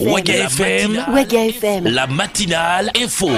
Ouaga FM, Ouaga FM, la matinale info.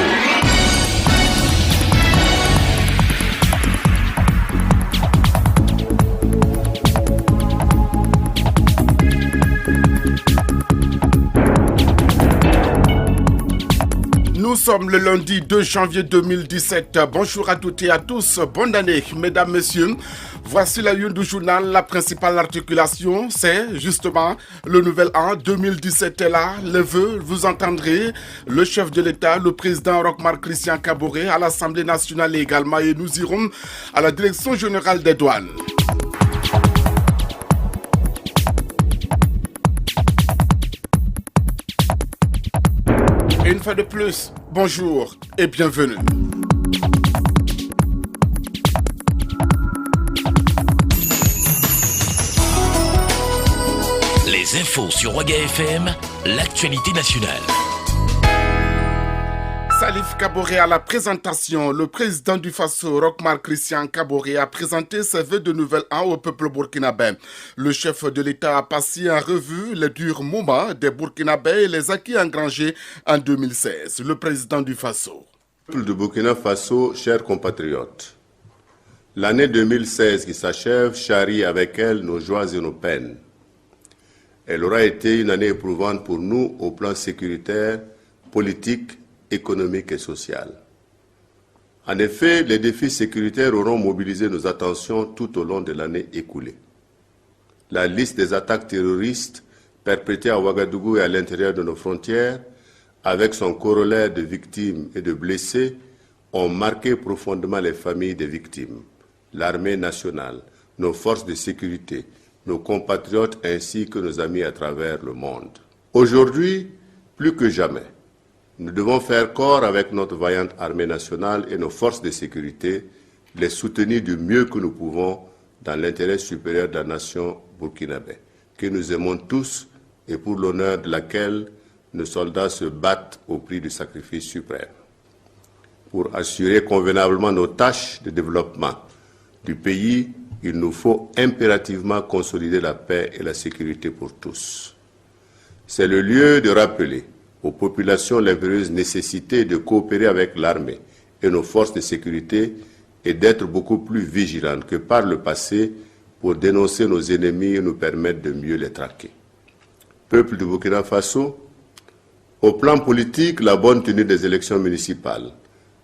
Nous sommes le lundi 2 janvier 2017. Bonjour à toutes et à tous. Bonne année, mesdames, messieurs. Voici la une du journal. La principale articulation, c'est justement le nouvel an 2017 est là. Les vœux, vous entendrez le chef de l'État, le président Roch-Marc Christian Kaboré à l'Assemblée nationale également. Et nous irons à la direction générale des douanes. Une fois de plus, bonjour et bienvenue. Les infos sur Ouaga FM, l'actualité nationale. Salif Kaboré à la présentation. Le président du Faso, Roch-Marc Christian Kaboré, a présenté ses vœux de nouvel an au peuple burkinabé. Le chef de l'État a passé en revue les durs moments des Burkinabés et les acquis engrangés en 2016. Le président du Faso. Peuple de Burkina Faso, chers compatriotes, l'année 2016 qui s'achève charrie avec elle nos joies et nos peines. Elle aura été une année éprouvante pour nous au plan sécuritaire, politique, économique et social. En effet, les défis sécuritaires auront mobilisé nos attentions tout au long de l'année écoulée. La liste des attaques terroristes perpétrées à Ouagadougou et à l'intérieur de nos frontières, avec son corollaire de victimes et de blessés, ont marqué profondément les familles des victimes, l'armée nationale, nos forces de sécurité, nos compatriotes ainsi que nos amis à travers le monde. Aujourd'hui, plus que jamais, nous devons faire corps avec notre vaillante armée nationale et nos forces de sécurité, les soutenir du mieux que nous pouvons dans l'intérêt supérieur de la nation burkinabé, que nous aimons tous et pour l'honneur de laquelle nos soldats se battent au prix du sacrifice suprême. Pour assurer convenablement nos tâches de développement du pays, il nous faut impérativement consolider la paix et la sécurité pour tous. C'est le lieu de rappeler aux populations l'impérieuse nécessité de coopérer avec l'armée et nos forces de sécurité et d'être beaucoup plus vigilantes que par le passé pour dénoncer nos ennemis et nous permettre de mieux les traquer. Peuple du Burkina Faso, au plan politique, la bonne tenue des élections municipales,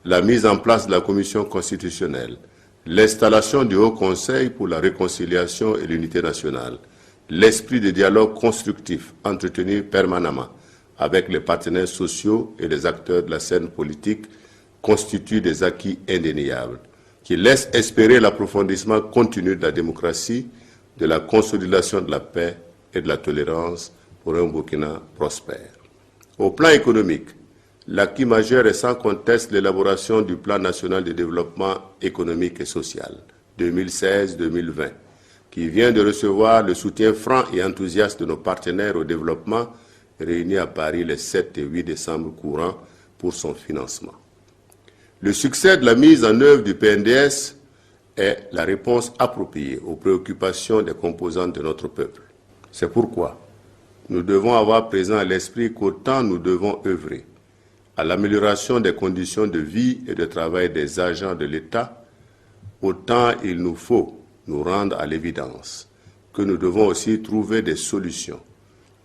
la mise en place de la commission constitutionnelle, l'installation du Haut Conseil pour la réconciliation et l'unité nationale, l'esprit de dialogue constructif entretenu permanemment avec les partenaires sociaux et les acteurs de la scène politique constituent des acquis indéniables qui laissent espérer l'approfondissement continu de la démocratie, de la consolidation de la paix et de la tolérance pour un Burkina prospère. Au plan économique, l'acquis majeur est sans conteste l'élaboration du plan national de développement économique et social 2016-2020 qui vient de recevoir le soutien franc et enthousiaste de nos partenaires au développement réunis à Paris les 7 et 8 décembre courants pour son financement. Le succès de la mise en œuvre du PNDS est la réponse appropriée aux préoccupations des composantes de notre peuple. C'est pourquoi nous devons avoir présent à l'esprit qu'autant nous devons œuvrer à l'amélioration des conditions de vie et de travail des agents de l'État, autant il nous faut nous rendre à l'évidence que nous devons aussi trouver des solutions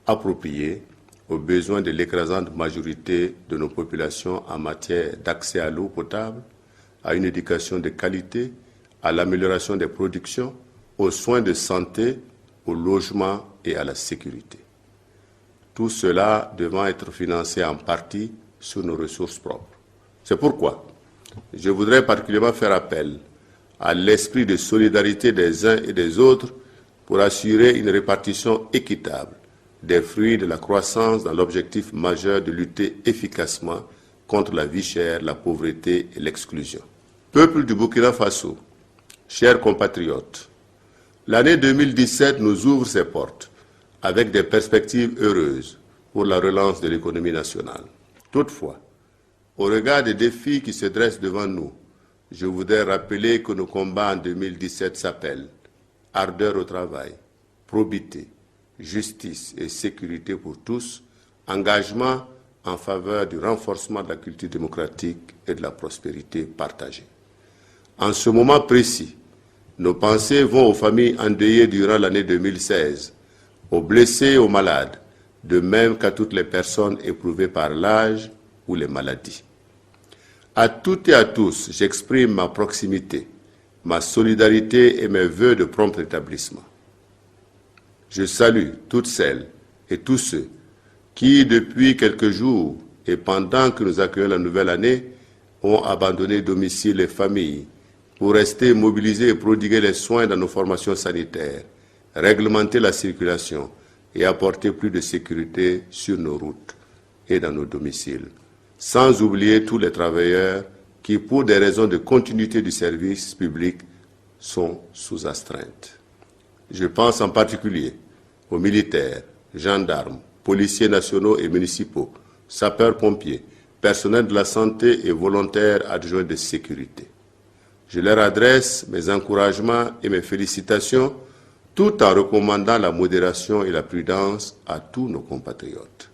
appropriées aux besoins de l'écrasante majorité de nos populations en matière d'accès à l'eau potable, à une éducation de qualité, à l'amélioration des productions, aux soins de santé, au logement et à la sécurité. Tout cela devant être financé en partie sur nos ressources propres. C'est pourquoi je voudrais particulièrement faire appel à l'esprit de solidarité des uns et des autres pour assurer une répartition équitable des fruits de la croissance dans l'objectif majeur de lutter efficacement contre la vie chère, la pauvreté et l'exclusion. Peuple du Burkina Faso, chers compatriotes, l'année 2017 nous ouvre ses portes avec des perspectives heureuses pour la relance de l'économie nationale. Toutefois, au regard des défis qui se dressent devant nous, je voudrais rappeler que nos combats en 2017 s'appellent ardeur au travail, probité, justice et sécurité pour tous, engagement en faveur du renforcement de la culture démocratique et de la prospérité partagée. En ce moment précis, nos pensées vont aux familles endeuillées durant l'année 2016, aux blessés et aux malades, de même qu'à toutes les personnes éprouvées par l'âge ou les maladies. À toutes et à tous, j'exprime ma proximité, ma solidarité et mes vœux de prompt rétablissement. Je salue toutes celles et tous ceux qui, depuis quelques jours et pendant que nous accueillons la nouvelle année, ont abandonné domicile et famille pour rester mobilisés et prodiguer les soins dans nos formations sanitaires, réglementer la circulation et apporter plus de sécurité sur nos routes et dans nos domiciles. Sans oublier tous les travailleurs qui, pour des raisons de continuité du service public, sont sous astreinte. Je pense en particulier aux militaires, gendarmes, policiers nationaux et municipaux, sapeurs-pompiers, personnels de la santé et volontaires adjoints de sécurité. Je leur adresse mes encouragements et mes félicitations tout en recommandant la modération et la prudence à tous nos compatriotes.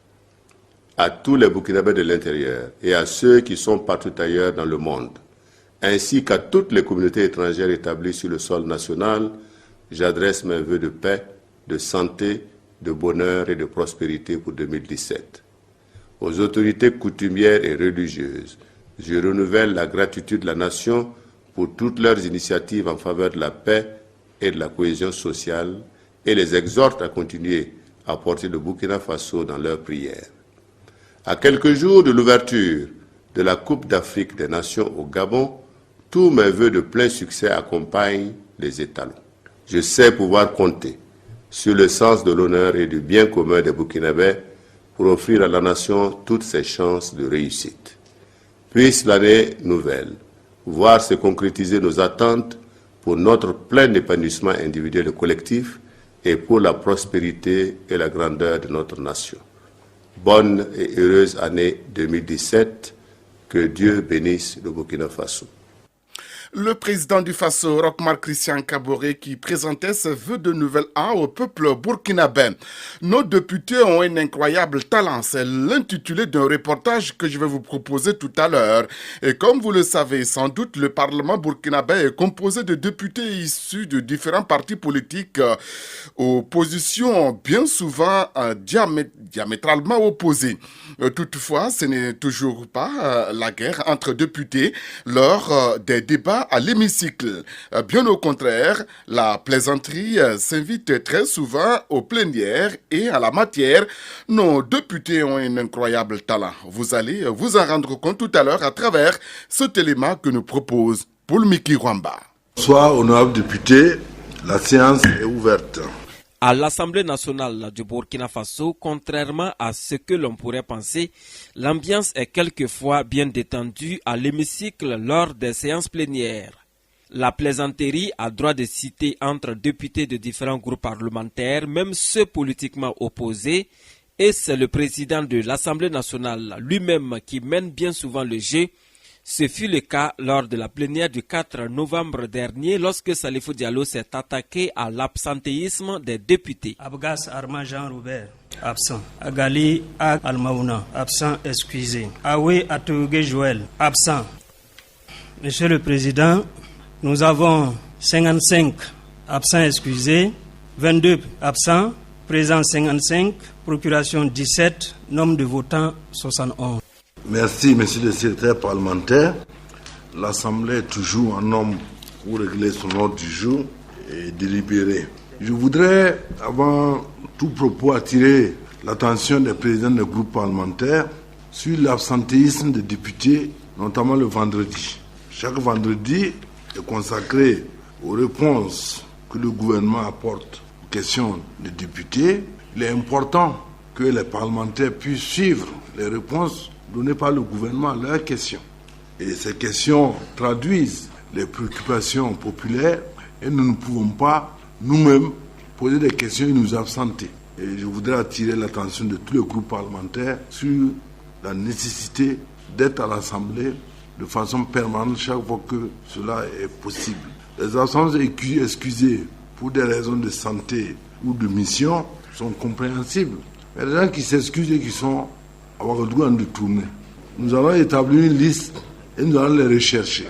À tous les Burkinabés de l'intérieur et à ceux qui sont partout ailleurs dans le monde, ainsi qu'à toutes les communautés étrangères établies sur le sol national, j'adresse mes vœux de paix, de santé, de bonheur et de prospérité pour 2017. Aux autorités coutumières et religieuses, je renouvelle la gratitude de la nation pour toutes leurs initiatives en faveur de la paix et de la cohésion sociale et les exhorte à continuer à porter le Burkina Faso dans leurs prières. À quelques jours de l'ouverture de la Coupe d'Afrique des Nations au Gabon, tous mes vœux de plein succès accompagnent les étalons. Je sais pouvoir compter sur le sens de l'honneur et du bien commun des Burkinabés pour offrir à la nation toutes ses chances de réussite. Puisse l'année nouvelle voir se concrétiser nos attentes pour notre plein épanouissement individuel et collectif et pour la prospérité et la grandeur de notre nation. Bonne et heureuse année 2017. Que Dieu bénisse le Burkina Faso. Le président du Faso, Roch-Marc Christian Kaboré, qui présentait ses vœux de nouvel an au peuple burkinabé. Nos députés ont un incroyable talent. C'est l'intitulé d'un reportage que je vais vous proposer tout à l'heure. Et comme vous le savez, sans doute, le Parlement burkinabé est composé de députés issus de différents partis politiques aux positions bien souvent diamétralement opposées. Toutefois, ce n'est toujours pas la guerre entre députés lors des débats à l'hémicycle. Bien au contraire, la plaisanterie s'invite très souvent aux plénières et à la matière. Nos députés ont un incroyable talent. Vous allez vous en rendre compte tout à l'heure à travers cet élément que nous propose Paul Miki Rwamba. Bonsoir, honorables députés, la séance est ouverte. À l'Assemblée nationale du Burkina Faso, contrairement à ce que l'on pourrait penser, l'ambiance est quelquefois bien détendue à l'hémicycle lors des séances plénières. La plaisanterie a droit de citer entre députés de différents groupes parlementaires, même ceux politiquement opposés, et c'est le président de l'Assemblée nationale lui-même qui mène bien souvent le jeu. Ce fut le cas lors de la plénière du 4 novembre dernier lorsque Salifou Diallo s'est attaqué à l'absentéisme des députés. Abgas Armand Jean-Robert, absent. Agali Ag Almaouna, absent, excusé. Awe Atougué Joël, absent. Monsieur le Président, nous avons 55 absents excusés, 22 absents, présents 55, procuration 17, nombre de votants 71. Merci, monsieur le secrétaire parlementaire. L'Assemblée est toujours en nombre pour régler son ordre du jour et délibérer. Je voudrais, avant tout propos, attirer l'attention des présidents des groupes parlementaires sur l'absentéisme des députés, notamment le vendredi. Chaque vendredi est consacré aux réponses que le gouvernement apporte aux questions des députés. Il est important que les parlementaires puissent suivre les réponses données par le gouvernement à leurs questions. Et ces questions traduisent les préoccupations populaires et nous ne pouvons pas nous-mêmes poser des questions et nous absenter. Et je voudrais attirer l'attention de tous les groupes parlementaires sur la nécessité d'être à l'Assemblée de façon permanente chaque fois que cela est possible. Les absences excusées pour des raisons de santé ou de mission sont compréhensibles. Il y a des gens qui s'excusent et qui sont à Ouagadougou en détourné. Nous allons établir une liste et nous allons les rechercher.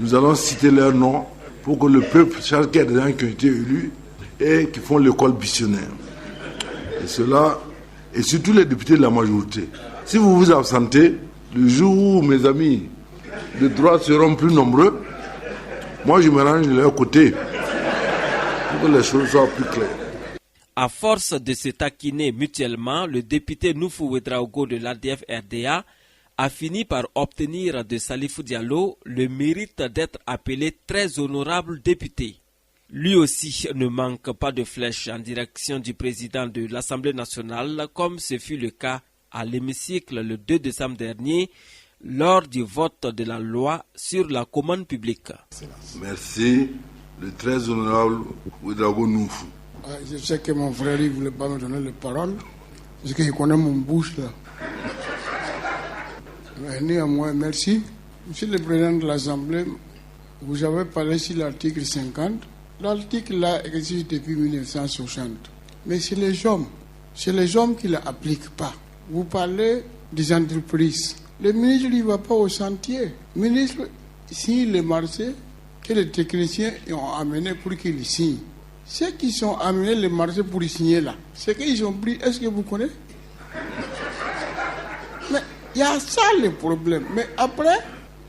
Nous allons citer leurs noms pour que le peuple sache qu'il y a des gens qui ont été élus et qui font l'école missionnaire. Et cela, et surtout les députés de la majorité. Si vous vous absentez, le jour où mes amis de droite seront plus nombreux, moi je me range de leur côté pour que les choses soient plus claires. À force de se taquiner mutuellement, le député Noufou Ouedraogo de l'ADF-RDA a fini par obtenir de Salifou Diallo le mérite d'être appelé très honorable député. Lui aussi ne manque pas de flèches en direction du président de l'Assemblée nationale, comme ce fut le cas à l'hémicycle le 2 décembre dernier, lors du vote de la loi sur la commande publique. Merci, le très honorable Ouedraogo Noufou. Je sais que mon frère ne voulait pas me donner la parole, parce qu'il connaît mon bouche là. Mais néanmoins, merci. Monsieur le Président de l'Assemblée, vous avez parlé sur l'article 50. L'article là existe depuis 1960. Mais c'est les hommes qui ne l'appliquent pas. Vous parlez des entreprises. Le ministre ne va pas au chantier. Le ministre signe les marchés que les techniciens ont amenés pour qu'ils signent. Ceux qui sont amenés les marchés pour y signer là, c'est qu'ils ont pris, est-ce que vous connaissez? Mais il y a ça le problème. Mais après,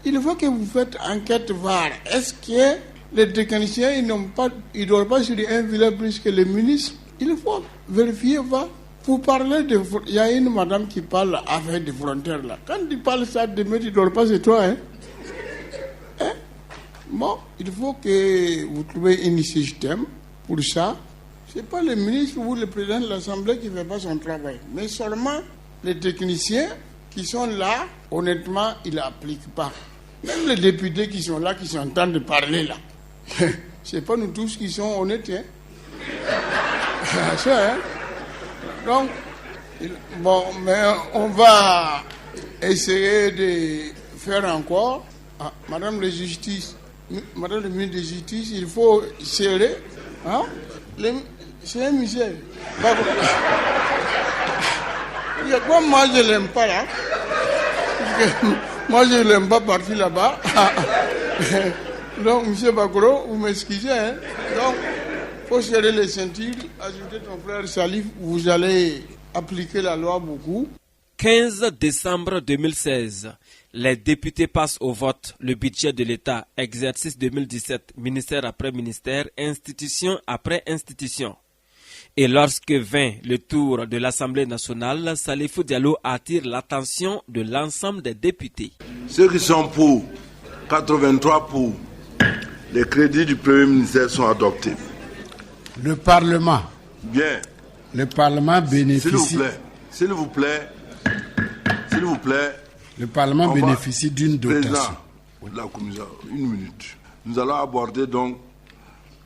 il faut que vous faites enquête VAR. Est-ce que les techniciens, ils ne doivent pas sur un village plus que les ministres? Il faut vérifier VAR. Pour parler de... Il y a une madame qui parle avec des frontières là. Quand il parle ça de mettre, il ne doit pas c'est toi, hein? Bon, il faut que vous trouviez un système. Pour ça, ce n'est pas le ministre ou le président de l'Assemblée qui ne fait pas son travail, mais seulement les techniciens qui sont là, honnêtement, ils ne l'appliquent pas. Même les députés qui sont là, qui sont en train de parler là. Ce n'est pas nous tous qui sommes honnêtes. Hein? Ça, hein? Donc, bon, mais on va essayer de faire encore. Ah, Madame la Justice, Madame le ministre de la Justice, il faut serrer. Hein? C'est un misère. Moi, je ne l'aime pas là. Moi, je ne l'aime pas partir là-bas. Donc, M. Bakoro, vous m'excusez. Hein? Donc, il faut serrer les ceintures, ajouter ton frère Salif, vous allez appliquer la loi beaucoup. 15 décembre 2016, les députés passent au vote le budget de l'État, exercice 2017, ministère après ministère, institution après institution. Et lorsque vint le tour de l'Assemblée nationale, Salifou Diallo attire l'attention de l'ensemble des députés. Ceux qui sont pour, 83 pour, les crédits du Premier ministère sont adoptés. Le Parlement. Bien. Le Parlement bénéficie. S'il vous plaît. Le Parlement bénéficie d'une dotation. Président de la Commission, une minute. Nous allons aborder donc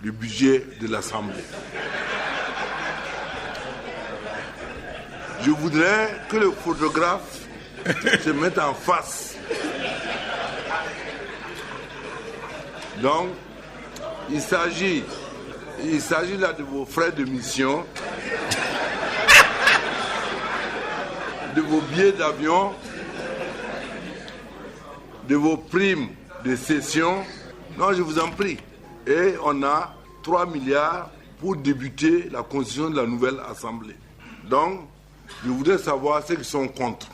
le budget de l'Assemblée. Je voudrais que le photographe se mette en face. Donc, il s'agit là de vos frais de mission, de vos billets d'avion, de vos primes de session. Non, je vous en prie. Et on a 3 milliards pour débuter la constitution de la nouvelle Assemblée. Donc, je voudrais savoir ceux qui sont contre.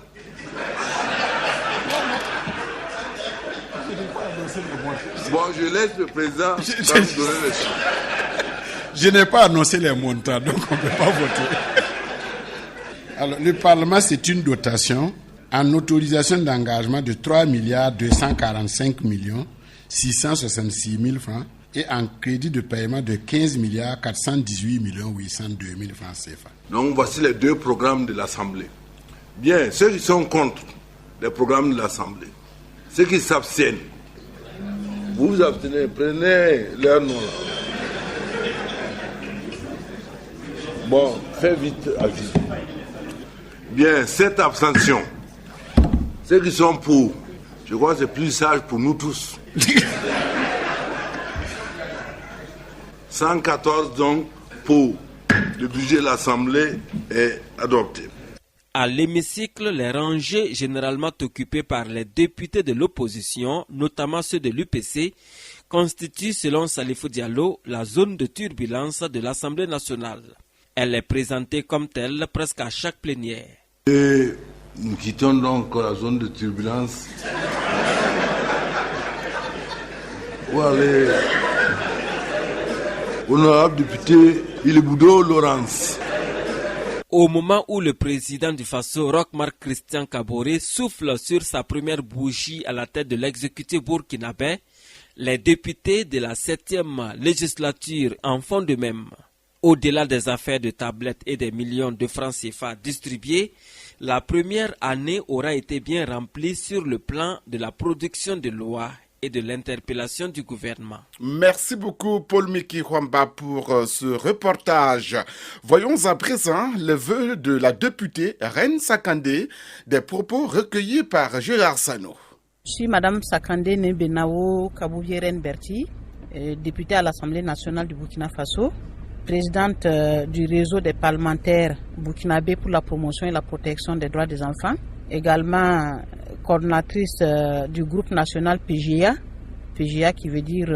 Bon, je laisse le président donner les chiffres. Je n'ai pas annoncé les montants, donc on ne peut pas voter. Alors, le Parlement, c'est une dotation en autorisation d'engagement de 3 245 666 000 francs et en crédit de paiement de 15 418 802 000 francs CFA. Donc, voici les deux programmes de l'Assemblée. Bien, ceux qui sont contre les programmes de l'Assemblée, ceux qui s'abstiennent, vous vous abstenez, prenez leur nom là. Bon, fais vite, Aziz. Bien, cette abstention, ceux qui sont pour, je crois que c'est plus sage pour nous tous. 114 donc pour, le budget de l'Assemblée est adopté. À l'hémicycle, les rangées généralement occupées par les députés de l'opposition, notamment ceux de l'UPC, constituent, selon Salifou Diallo, la zone de turbulence de l'Assemblée nationale. Elle est présentée comme telle presque à chaque plénière. Et nous quittons donc la zone de turbulence pour aller, honorable député Ileboudo Laurence. Au moment où le président du Faso, Roch-Marc Christian Kaboré, souffle sur sa première bougie à la tête de l'exécutif burkinabé, les députés de la 7e législature en font de même. Au-delà des affaires de tablettes et des millions de francs CFA distribués, la première année aura été bien remplie sur le plan de la production de lois et de l'interpellation du gouvernement. Merci beaucoup Paul Miki Hwamba pour ce reportage. Voyons à présent le vœu de la députée Reine Sakandé, des propos recueillis par Gérard Sano. Je suis Madame Sakandé Nebenao Kabouyeren Berti, députée à l'Assemblée nationale du Burkina Faso, présidente du réseau des parlementaires burkinabés pour la promotion et la protection des droits des enfants, également coordonnatrice du groupe national PGA qui veut dire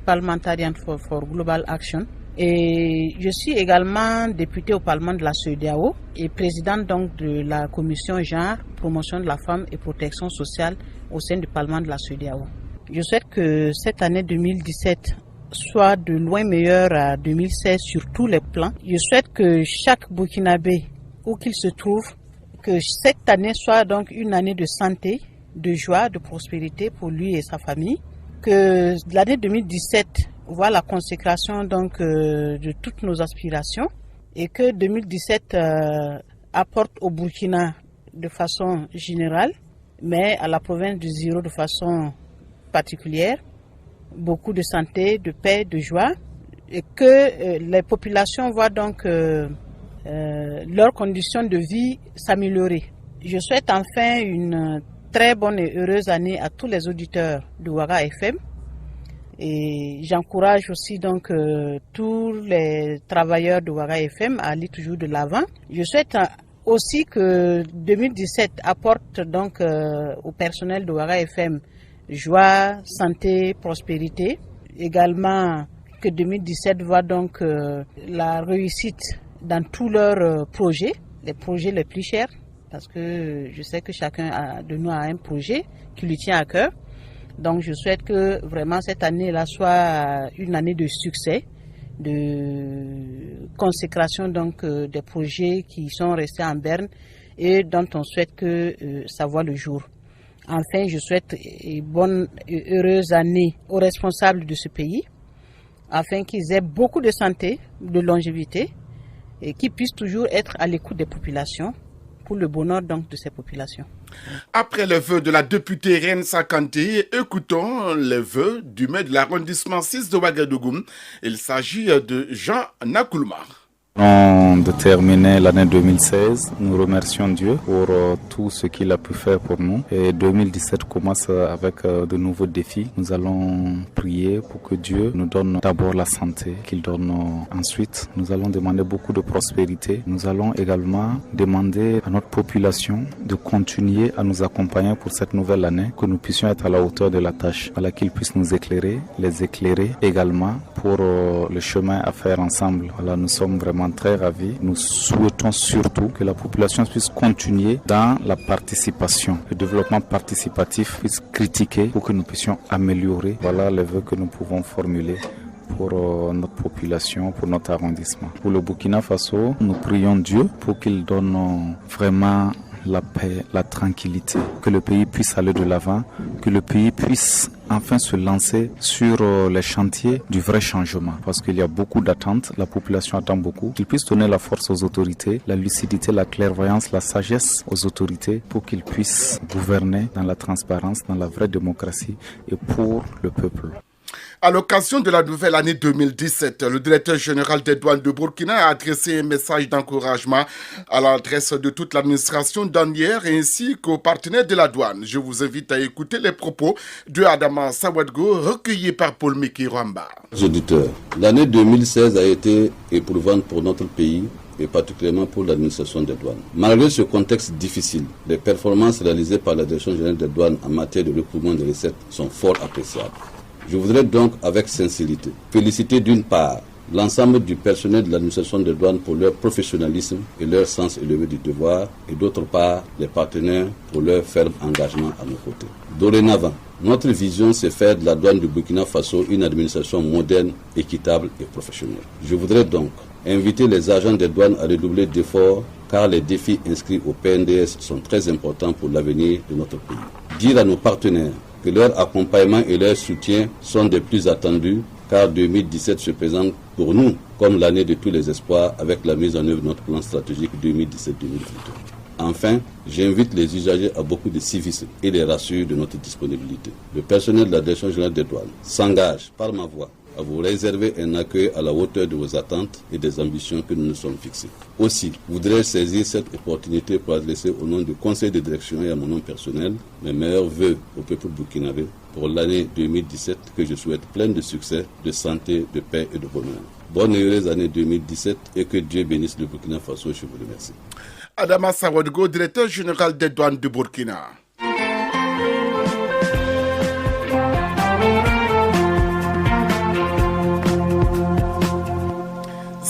Parliamentarian for Global Action. Et je suis également députée au Parlement de la CEDEAO et présidente donc de la commission genre, promotion de la femme et protection sociale au sein du Parlement de la CEDEAO. Je souhaite que cette année 2017 soit de loin meilleure à 2016 sur tous les plans. Je souhaite que chaque Burkinabé, où qu'il se trouve, que cette année soit donc une année de santé, de joie, de prospérité pour lui et sa famille. Que l'année 2017 voit la consécration donc de toutes nos aspirations et que 2017 apporte au Burkina de façon générale, mais à la province du Zéro de façon particulière, beaucoup de santé, de paix, de joie et que les populations voient donc leurs conditions de vie s'améliorer. Je souhaite enfin une très bonne et heureuse année à tous les auditeurs de Ouaga FM et j'encourage aussi donc tous les travailleurs de Ouaga FM à aller toujours de l'avant. Je souhaite aussi que 2017 apporte donc au personnel de Ouaga FM joie, santé, prospérité. Également que 2017 voit donc la réussite dans tous leurs projets, les projets les plus chers, parce que je sais que chacun de nous a un projet qui lui tient à cœur. Donc je souhaite que vraiment cette année-là soit une année de succès, de consécration donc des projets qui sont restés en berne et dont on souhaite que ça voit le jour. Enfin, je souhaite une bonne et heureuse année aux responsables de ce pays, afin qu'ils aient beaucoup de santé, de longévité, et qu'ils puissent toujours être à l'écoute des populations, pour le bonheur donc de ces populations. Après le vœu de la députée Reine Sakandé, écoutons les vœux du maire de l'arrondissement 6 de Ouagadougou. Il s'agit de Jean Nakoulmar. Avant de terminer l'année 2016, nous remercions Dieu pour tout ce qu'il a pu faire pour nous. Et 2017 commence avec de nouveaux défis. Nous allons prier pour que Dieu nous donne d'abord la santé, qu'il donne ensuite. Nous allons demander beaucoup de prospérité. Nous allons également demander à notre population de continuer à nous accompagner pour cette nouvelle année, que nous puissions être à la hauteur de la tâche. Voilà, qu'ils puissent nous éclairer, les éclairer également pour le chemin à faire ensemble. Voilà, nous sommes vraiment très ravis. Nous souhaitons surtout que la population puisse continuer dans la participation. Le développement participatif puisse critiquer pour que nous puissions améliorer. Voilà les vœux que nous pouvons formuler pour notre population, pour notre arrondissement. Pour le Burkina Faso, nous prions Dieu pour qu'il donne vraiment la paix, la tranquillité, que le pays puisse aller de l'avant, que le pays puisse enfin se lancer sur les chantiers du vrai changement, parce qu'il y a beaucoup d'attentes, la population attend beaucoup, qu'il puisse donner la force aux autorités, la lucidité, la clairvoyance, la sagesse aux autorités pour qu'ils puissent gouverner dans la transparence, dans la vraie démocratie et pour le peuple. À l'occasion de la nouvelle année 2017, le directeur général des douanes de Burkina a adressé un message d'encouragement à l'adresse de toute l'administration douanière ainsi qu'aux partenaires de la douane. Je vous invite à écouter les propos de Adama Sawadgo recueillis par Paul Miki Rwamba. Auditeurs, l'année 2016 a été éprouvante pour notre pays et particulièrement pour l'administration des douanes. Malgré ce contexte difficile, les performances réalisées par la Direction générale des douanes en matière de recouvrement des recettes sont fort appréciables. Je voudrais donc, avec sincérité, féliciter d'une part l'ensemble du personnel de l'administration des douanes pour leur professionnalisme et leur sens élevé du devoir, et d'autre part les partenaires pour leur ferme engagement à nos côtés. Dorénavant, notre vision, c'est faire de la douane du Burkina Faso une administration moderne, équitable et professionnelle. Je voudrais donc inviter les agents des douanes à redoubler d'efforts car les défis inscrits au PNDS sont très importants pour l'avenir de notre pays. Dire à nos partenaires que leur accompagnement et leur soutien sont des plus attendus car 2017 se présente pour nous comme l'année de tous les espoirs avec la mise en œuvre de notre plan stratégique 2017-2022. Enfin, j'invite les usagers à beaucoup de civisme et les rassure de notre disponibilité. Le personnel de la Direction générale des douanes s'engage par ma voix à vous réserver un accueil à la hauteur de vos attentes et des ambitions que nous nous sommes fixées. Aussi, je voudrais saisir cette opportunité pour adresser au nom du conseil de direction et à mon nom personnel mes meilleurs vœux au peuple burkinabé pour l'année 2017 que je souhaite pleine de succès, de santé, de paix et de bonheur. Bonne et heureuse année 2017 et que Dieu bénisse le Burkina Faso. Je vous remercie. Adama Sawadgo, directeur général des douanes de Burkina.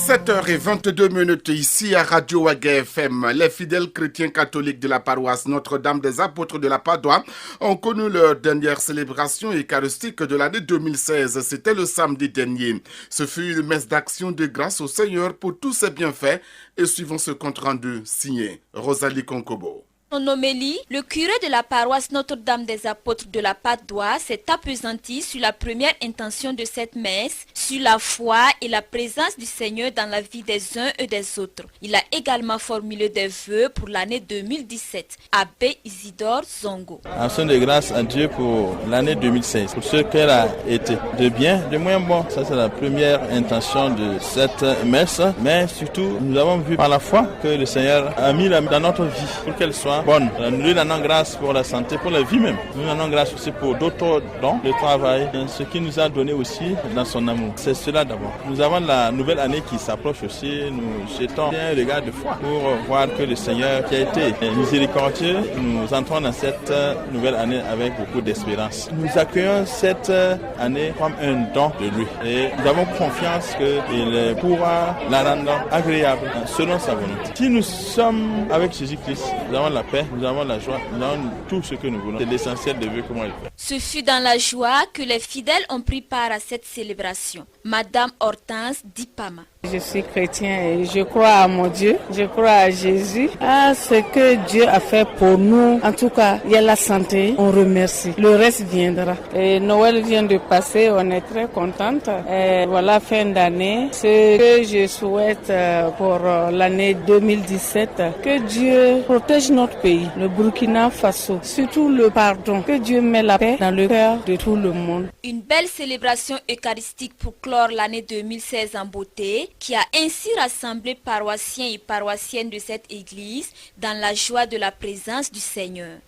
7h22 ici à Radio Waga FM. Les fidèles chrétiens catholiques de la paroisse Notre-Dame des Apôtres de la Padoie ont connu leur dernière célébration eucharistique de l'année 2016. C'était le samedi dernier. Ce fut une messe d'action de grâce au Seigneur pour tous ses bienfaits et suivant ce compte rendu signé Rosalie Konkobo. En homélie, le curé de la paroisse Notre-Dame des Apôtres de la Padoie s'est appesanti sur la première intention de cette messe, sur la foi et la présence du Seigneur dans la vie des uns et des autres. Il a également formulé des vœux pour l'année 2017. Abbé Isidore Zongo. Action de grâce à Dieu pour l'année 2016, pour ce qu'elle a été, de bien, de moins bon. Ça, c'est la première intention de cette messe. Mais surtout, nous avons vu par la foi que le Seigneur a mis dans notre vie pour qu'elle soit bonne. Nous lui donnons grâce pour la santé, pour la vie même. Nous lui donnons grâce aussi pour d'autres dons, le travail, ce qu'il nous a donné aussi dans son amour. C'est cela d'abord. Nous avons la nouvelle année qui s'approche aussi. Nous jetons un regard de foi pour voir que le Seigneur qui a été miséricordieux, nous entrons dans cette nouvelle année avec beaucoup d'espérance. Nous accueillons cette année comme un don de lui. Et nous avons confiance qu'il pourra la rendre agréable selon sa volonté. Si nous sommes avec Jésus-Christ, nous avons la paix, nous avons la joie, nous avons tout ce que nous voulons. C'est l'essentiel de Dieu, comment il fait. Ce fut dans la joie que les fidèles ont pris part à cette célébration. Madame Hortense Dipama. Je suis chrétien et je crois à mon Dieu, je crois à Jésus, à ce que Dieu a fait pour nous. En tout cas, il y a la santé, on remercie. Le reste viendra. Et Noël vient de passer, on est très contente. Et voilà, fin d'année. Ce que je souhaite pour l'année 2017, que Dieu protège notre pays, le Burkina Faso, surtout le pardon. Que Dieu met la paix dans le cœur de tout le monde. Une belle célébration eucharistique pour clore l'année 2016 en beauté, qui a ainsi rassemblé paroissiens et paroissiennes de cette église dans la joie de la présence du Seigneur.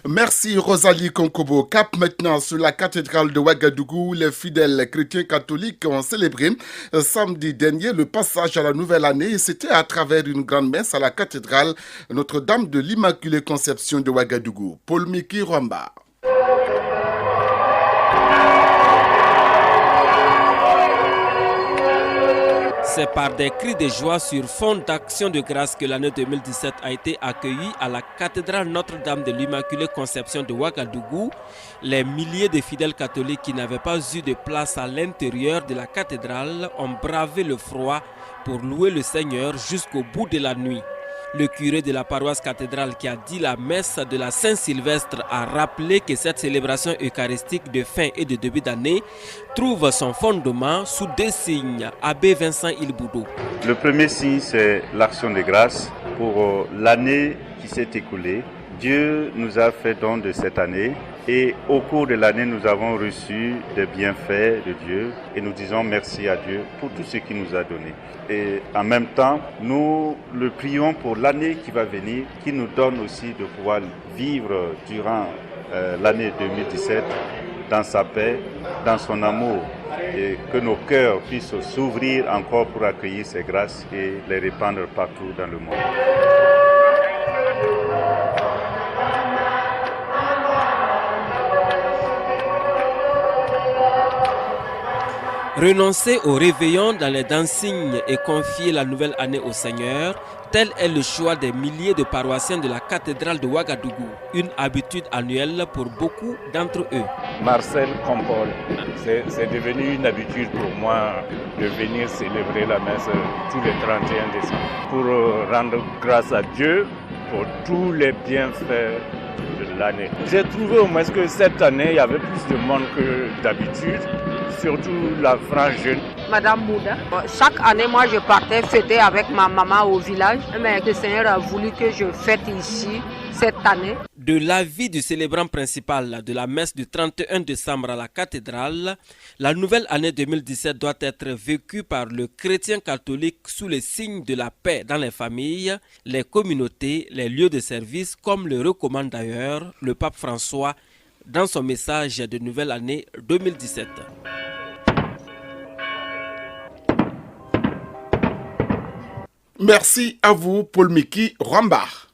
Merci Rosalie Konkobo. Cap maintenant sur la cathédrale de Ouagadougou. Les fidèles chrétiens catholiques ont célébré samedi dernier le passage à la nouvelle année. C'était à travers une grande messe à la cathédrale Notre-Dame de l'Immaculée Conception de Ouagadougou. Paul Miki Rwamba. C'est par des cris de joie sur fond d'action de grâce que l'année 2017 a été accueillie à la cathédrale Notre-Dame de l'Immaculée Conception de Ouagadougou. Les milliers de fidèles catholiques qui n'avaient pas eu de place à l'intérieur de la cathédrale ont bravé le froid pour louer le Seigneur jusqu'au bout de la nuit. Le curé de la paroisse cathédrale qui a dit la messe de la Saint-Sylvestre a rappelé que cette célébration eucharistique de fin et de début d'année trouve son fondement sous deux signes. Abbé Vincent Ilboudou. Le premier signe, c'est l'action de grâce pour l'année qui s'est écoulée Dieu nous a fait don de cette année et au cours de l'année, nous avons reçu des bienfaits de Dieu et nous disons merci à Dieu pour tout ce qu'il nous a donné. Et en même temps, nous le prions pour l'année qui va venir, qui nous donne aussi de pouvoir vivre durant l'année 2017 dans sa paix, dans son amour, et que nos cœurs puissent s'ouvrir encore pour accueillir ces grâces et les répandre partout dans le monde. Renoncer au réveillon dans les dancing et confier la nouvelle année au Seigneur, tel est le choix des milliers de paroissiens de la cathédrale de Ouagadougou, une habitude annuelle pour beaucoup d'entre eux. Marcel Compol, c'est devenu une habitude pour moi de venir célébrer la messe tous les 31 décembre pour rendre grâce à Dieu pour tous les bienfaits de l'année. J'ai trouvé au moins que cette année, il y avait plus de monde que d'habitude, surtout la frange jeune. Madame Mouda, chaque année, moi, je partais fêter avec ma maman au village, mais le Seigneur a voulu que je fête ici cette année. De l'avis du célébrant principal de la messe du 31 décembre à la cathédrale, la nouvelle année 2017 doit être vécue par le chrétien catholique sous le signe de la paix dans les familles, les communautés, les lieux de service, comme le recommande d'ailleurs le pape François dans son message de nouvelle année 2017. Merci à vous, Paul Miki Rambach.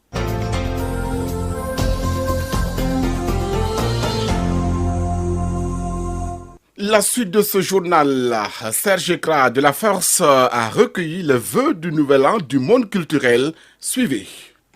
La suite de ce journal, Serge Ekra de la Force a recueilli le vœu du nouvel an du monde culturel. Suivez.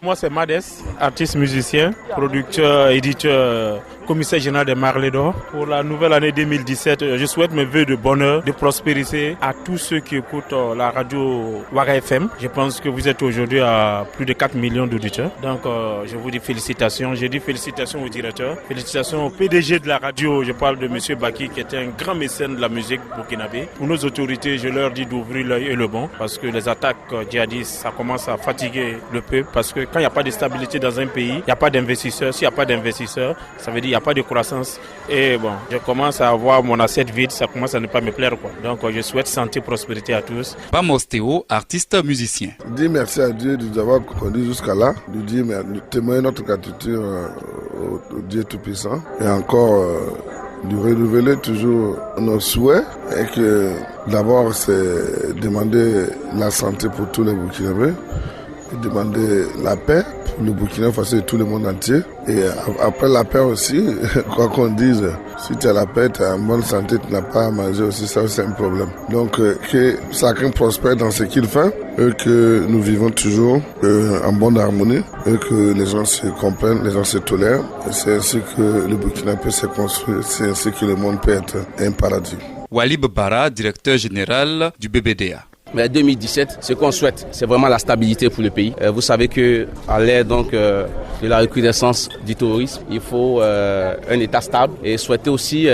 Moi, c'est Mades, artiste musicien, producteur, éditeur, commissaire général des Marlés d'Or. Pour la nouvelle année 2017, je souhaite mes vœux de bonheur, de prospérité à tous ceux qui écoutent la radio Ouaga FM. Je pense que vous êtes aujourd'hui à plus de 4 millions d'auditeurs. Donc, je vous dis félicitations. Je dis félicitations au directeur, félicitations au PDG de la radio. Je parle de M. Baki, qui était un grand mécène de la musique burkinabé. Pour nos autorités, je leur dis d'ouvrir l'œil et le bon, parce que les attaques djihadistes, ça commence à fatiguer le peuple, parce que quand il n'y a pas de stabilité dans un pays, il n'y a pas d'investisseurs. S'il n'y a pas d'investisseurs, ça veut dire qu'il n'y a pas de croissance. Et bon, je commence à avoir mon assiette vide, ça commence à ne pas me plaire, quoi. Donc je souhaite santé, prospérité à tous. Pam Ostéo, artiste musicien. Dis merci à Dieu de nous avoir conduits jusqu'à là, de témoigner notre gratitude au Dieu Tout-Puissant et encore de renouveler toujours nos souhaits et que d'abord c'est demander la santé pour tous les Burkinabés, demander la paix pour le Burkina Faso et tout le monde entier. Et après la paix aussi, quoi qu'on dise, si tu as la paix, tu es en bonne santé, tu n'as pas à manger aussi, ça c'est un problème. Donc que chacun prospère dans ce qu'il fait et que nous vivons toujours en bonne harmonie et que les gens se comprennent, les gens se tolèrent. Et c'est ainsi que le Burkina peut se construire, c'est ainsi que le monde peut être un paradis. Walib Bara, directeur général du BBDA. Mais 2017, ce qu'on souhaite, c'est vraiment la stabilité pour le pays. Vous savez que à l'ère de la recrudescence du terrorisme, il faut un État stable et souhaiter aussi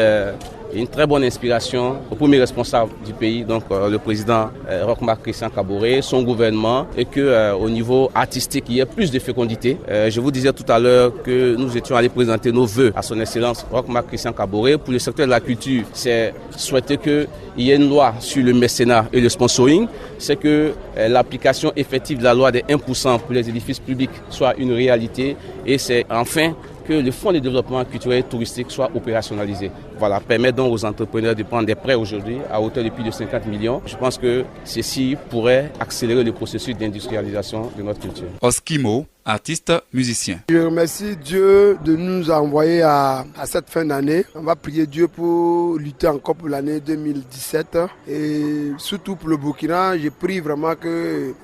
une très bonne inspiration au premier responsable du pays, donc le président Roch-Marc Christian Kaboré, son gouvernement, et que au niveau artistique, il y ait plus de fécondité. Je vous disais tout à l'heure que nous étions allés présenter nos vœux à son excellence Roch-Marc Christian Kaboré. Pour le secteur de la culture, c'est souhaiter qu'il y ait une loi sur le mécénat et le sponsoring, c'est que l'application effective de la loi des 1% pour les édifices publics soit une réalité, et c'est enfin que le fonds de développement culturel et touristique soit opérationnalisé. Voilà, permet donc aux entrepreneurs de prendre des prêts aujourd'hui à hauteur de plus de 50 millions. Je pense que ceci pourrait accélérer le processus d'industrialisation de notre culture. Oskimo, artiste musicien. Je remercie Dieu de nous envoyer à cette fin d'année. On va prier Dieu pour lutter encore pour l'année 2017. Et surtout pour le Burkina, je prie vraiment que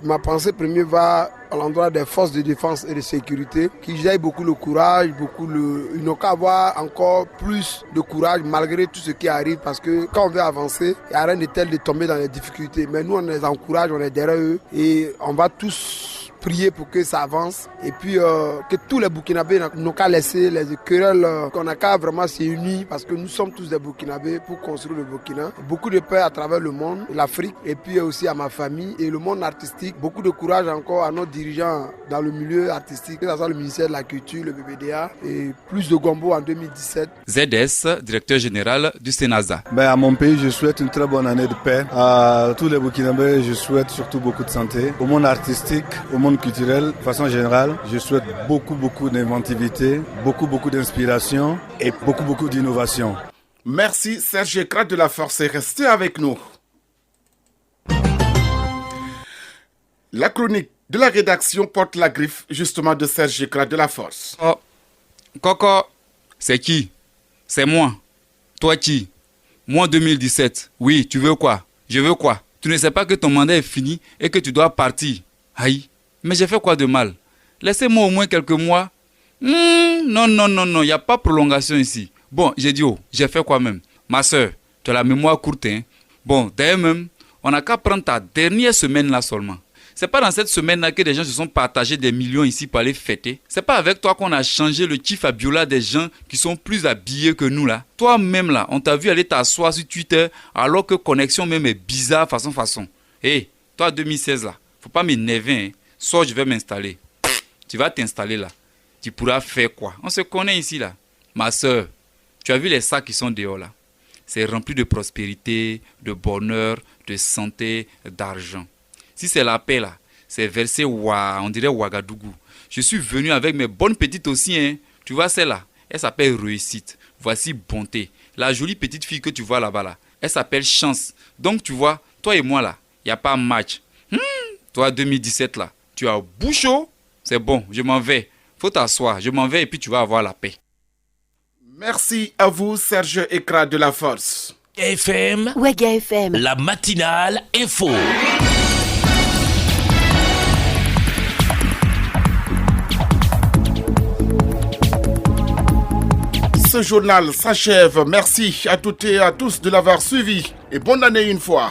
ma pensée première va à l'endroit des forces de défense et de sécurité, qu'ils aient beaucoup le courage, ils n'ont qu'à avoir encore plus de courage malgré tout ce qui arrive, parce que quand on veut avancer, il n'y a rien de tel de tomber dans les difficultés. Mais nous, on les encourage, on est derrière eux et on va tous prier pour que ça avance et puis que tous les Burkinabés n'ont qu'à laisser les querelles, qu'on n'a qu'à vraiment s'unir parce que nous sommes tous des Burkinabés pour construire le Burkina. Beaucoup de paix à travers le monde, l'Afrique et puis aussi à ma famille et le monde artistique. Beaucoup de courage encore à nos dirigeants dans le milieu artistique, que ce soit le ministère de la Culture, le BBDA et plus de gombo en 2017. ZS, directeur général du Sénasa. À mon pays, je souhaite une très bonne année de paix. À tous les Burkinabés, je souhaite surtout beaucoup de santé. Au monde artistique, au monde culturel, de façon générale, je souhaite beaucoup d'inventivité, beaucoup d'inspiration et beaucoup d'innovation. Merci Serge Ekra de la Force, restez avec nous. La chronique de la rédaction porte la griffe justement de Serge Ekra de la Force. Oh, Coco, c'est qui? C'est moi. Toi qui? Moi 2017. Oui, tu veux quoi? Je veux quoi? Tu ne sais pas que ton mandat est fini et que tu dois partir. Aïe, mais j'ai fait quoi de mal? Laissez-moi au moins quelques mois. Non, il n'y a pas prolongation ici. Bon, j'ai dit, j'ai fait quoi même? Ma soeur, tu as la mémoire courte, hein? Bon, d'ailleurs même, on n'a qu'à prendre ta dernière semaine là seulement. C'est pas dans cette semaine-là que des gens se sont partagés des millions ici pour aller fêter. C'est pas avec toi qu'on a changé le chief Abiola des gens qui sont plus habillés que nous là. Toi-même là, on t'a vu aller t'asseoir sur Twitter alors que connexion même est bizarre façon. Hé, toi 2016 là, faut pas m'énerver, hein. Soit je vais m'installer. Tu vas t'installer là. Tu pourras faire quoi? On se connaît ici là. Ma soeur, tu as vu les sacs qui sont dehors là? C'est rempli de prospérité, de bonheur, de santé, d'argent. Si c'est la paix là, c'est versé on dirait Ouagadougou. Je suis venu avec mes bonnes petites aussi, hein. Tu vois celle-là, elle s'appelle Réussite. Voici Bonté. La jolie petite fille que tu vois là-bas là, elle s'appelle Chance. Donc tu vois, toi et moi là, il n'y a pas match. Toi 2017 là, tu as bouchot. C'est bon, je m'en vais. Faut t'asseoir, je m'en vais et puis tu vas avoir la paix. Merci à vous Serge Ekra de la Force. FM, Ouaga FM, la matinale info. Ce journal s'achève. Merci à toutes et à tous de l'avoir suivi et bonne année une fois.